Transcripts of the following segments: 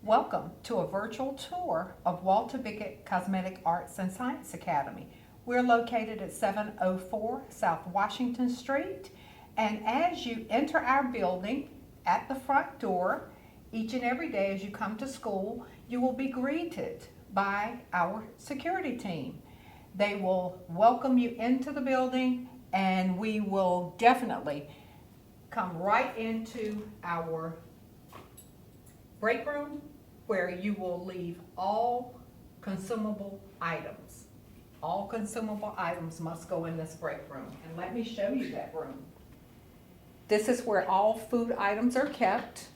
Welcome to a virtual tour of Walter Bickett Cosmetic Arts and Science Academy. We're located at 704 South Washington Street, and as you enter our building at the front door, each and every day as you come to school, you will be greeted by our security team. They will welcome you into the building, and we will definitely come right into our break room where you will leave all consumable items. All consumable items must go in this break room. And let me show you that room. This is where all food items are kept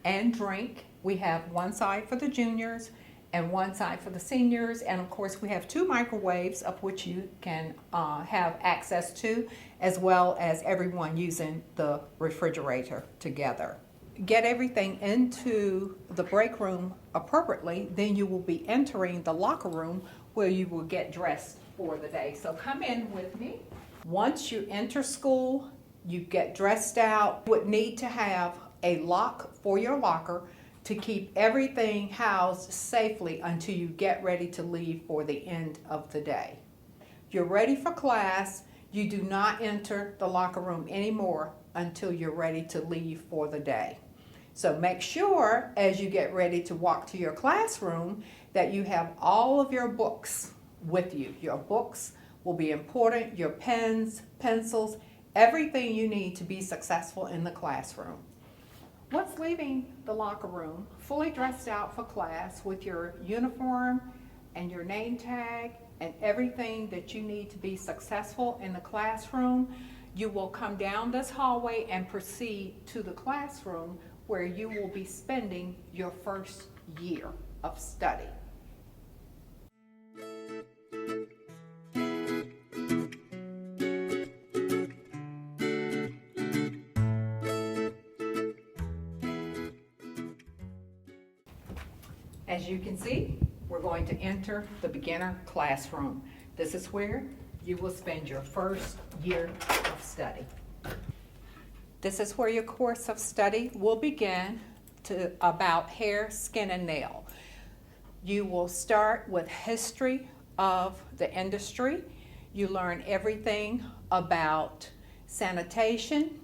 and drink. We have one side for the juniors and one side for the seniors. And of course we have two microwaves of which you can have access to, as well as everyone using the refrigerator together. Get everything into the break room appropriately, then you will be entering the locker room where you will get dressed for the day. So come in with me. Once you enter school, you get dressed out. You would need to have a lock for your locker to keep everything housed safely until you get ready to leave for the end of the day. You're ready for class. You do not enter the locker room anymore until you're ready to leave for the day. So make sure as you get ready to walk to your classroom that you have all of your books with you. Your books will be important, your pens, pencils, everything you need to be successful in the classroom. Once leaving the locker room, fully dressed out for class with your uniform and your name tag and everything that you need to be successful in the classroom, you will come down this hallway and proceed to the classroom where you will be spending your first year of study. As you can see, we're going to enter the beginner classroom. This is where you will spend your first year of study. This is where your course of study will begin about hair, skin, and nail. You will start with history of the industry. You learn everything about sanitation,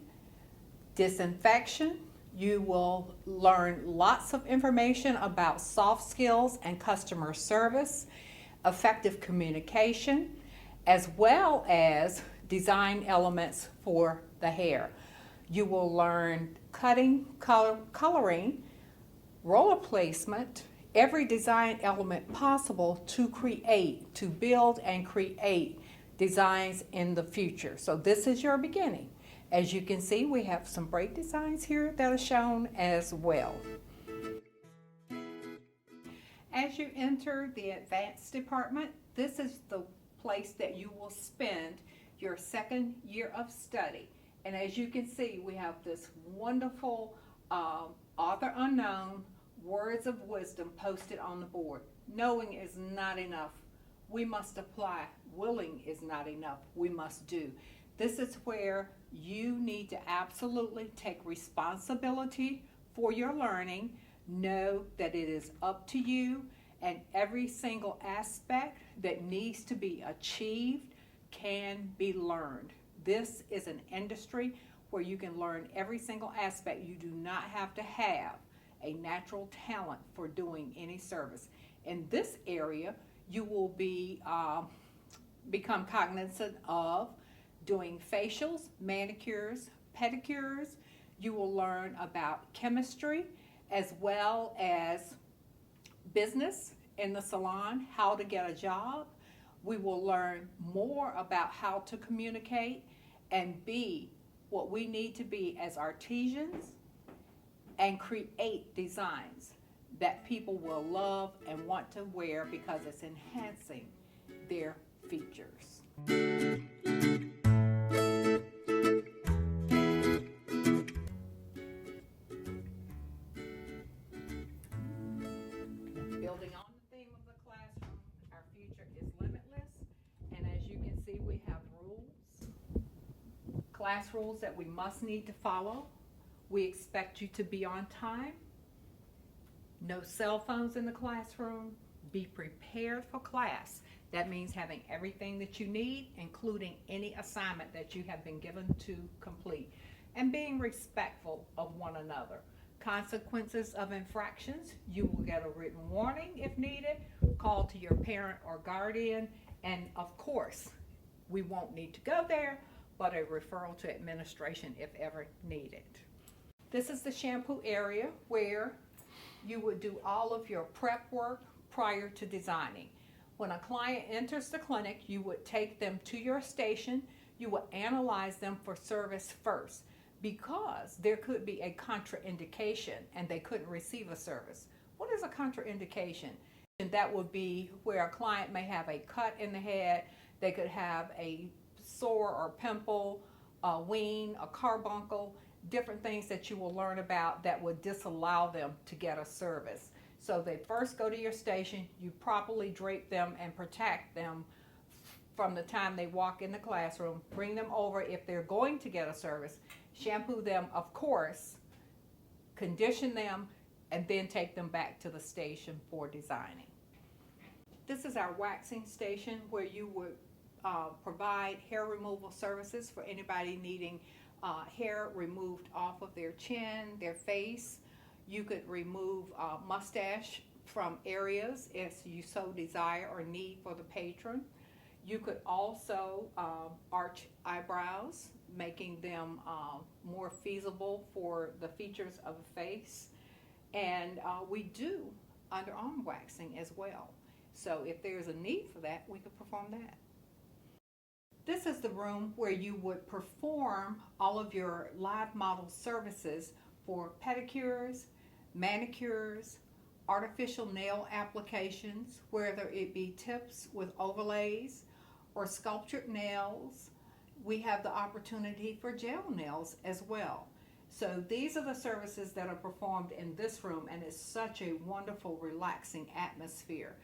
disinfection. You will learn lots of information about soft skills and customer service, effective communication, as well as design elements for the hair. You will learn cutting, coloring, roller placement, every design element possible to build and create designs in the future. So this is your beginning. As you can see, we have some break designs here that are shown as well. As you enter the advanced department, this is the place that you will spend your second year of study. And as you can see, we have this wonderful author unknown words of wisdom posted on the board. Knowing is not enough. We must apply. Willing is not enough. We must do. This is where you need to absolutely take responsibility for your learning. Know that it is up to you, and every single aspect that needs to be achieved can be learned. This is an industry where you can learn every single aspect. You do not have to have a natural talent for doing any service. In this area, you will become cognizant of doing facials, manicures, pedicures. You will learn about chemistry as well as business in the salon, how to get a job. We will learn more about how to communicate and be what we need to be as artisans and create designs that people will love and want to wear because it's enhancing their features. Building on the theme of the classroom, our future is limitless, and as you can see, we have class rules that we must need to follow. We expect you to be on time, No cell phones in the classroom. Be prepared for class. That means having everything that you need, including any assignment that you have been given to complete, and being respectful of one another. Consequences of infractions: you will get a written warning if needed, call to your parent or guardian, and of course, we won't need to go there, but a referral to administration if ever needed. This is the shampoo area where you would do all of your prep work prior to designing. When a client enters the clinic, you would take them to your station. You would analyze them for service first, because there could be a contraindication and they couldn't receive a service. What is a contraindication? And that would be where a client may have a cut in the head, they could have a sore or pimple, a wean, a carbuncle, different things that you will learn about that would disallow them to get a service. So they first go to your station, you properly drape them and protect them from the time they walk in the classroom, bring them over if they're going to get a service, shampoo them, of course, condition them, and then take them back to the station for designing. This is our waxing station where you would provide hair removal services for anybody needing hair removed off of their chin, their face. You could remove mustache from areas if you so desire or need for the patron. You could also arch eyebrows, making them more feasible for the features of the face. And we do underarm waxing as well. So if there's a need for that, we could perform that. This is the room where you would perform all of your live model services for pedicures, manicures, artificial nail applications, whether it be tips with overlays or sculptured nails. We have the opportunity for gel nails as well. So these are the services that are performed in this room, and it's such a wonderful, relaxing atmosphere.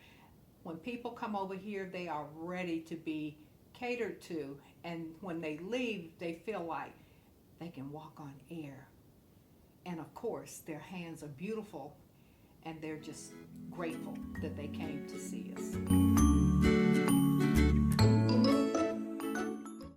When people come over here, they are ready to be catered to, and when they leave, they feel like they can walk on air. And of course, their hands are beautiful, and they're just grateful that they came to see us.